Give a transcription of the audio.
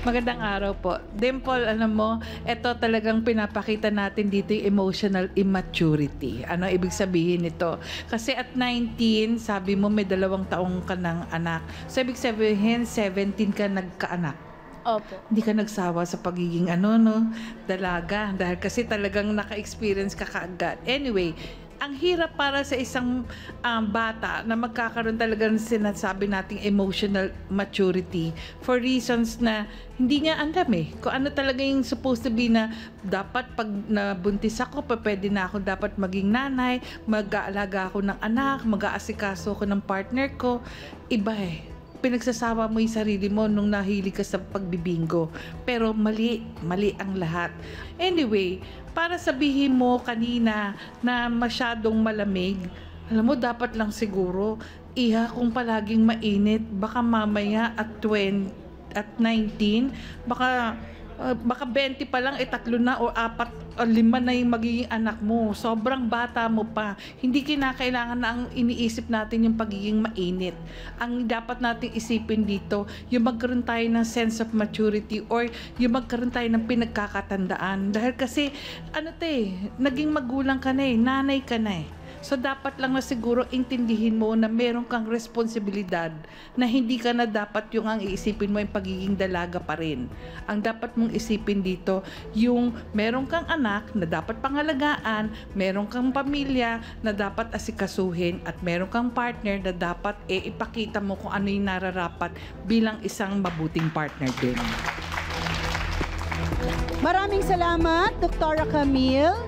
Magandang araw po. Dimple, alam mo, ito talagang pinapakita natin dito yung emotional immaturity. Ano ibig sabihin nito? Kasi at 19, sabi mo may 2 taong ka ng anak. So ibig sabihin, 17 ka nagkaanak. Opo. Hindi ka nagsawa sa pagiging dalaga. Dahil kasi talagang naka-experience ka kaagad. Anyway, ang hirap para sa isang bata na magkakaroon talaga ng sinasabi nating emotional maturity for reasons na hindi niya alam kung ano talaga yung supposed to be na dapat pag nabuntis ako, pwede na ako dapat maging nanay, mag-aalaga ako ng anak, mag-aasikaso ako ng partner ko. Iba pinagsasawa mo yung sarili mo nung nahilig ka sa pagbibingo. Pero mali ang lahat. Anyway, para sabihin mo kanina na masyadong malamig, alam mo, dapat lang siguro, kung palaging mainit, baka mamaya at 19, baka 20 pa lang, 3 na o 4 o 5 na yung magiging anak mo. Sobrang bata mo pa. Hindi kinakailangan na ang iniisip natin yung pagiging mainit. Ang dapat nating isipin dito, yung magkaroon tayo ng sense of maturity or yung magkaroon tayo ng pinagkakatandaan. Dahil kasi, naging magulang ka na nanay ka na So, dapat lang na siguro intindihin mo na meron kang responsibilidad na hindi ka na dapat yung ang iisipin mo yung pagiging dalaga pa rin. Ang dapat mong isipin dito, yung meron kang anak na dapat pangalagaan, meron kang pamilya na dapat asikasuhin, at meron kang partner na dapat ipakita mo kung ano yung nararapat bilang isang mabuting partner din. Maraming salamat, Dr. Camille.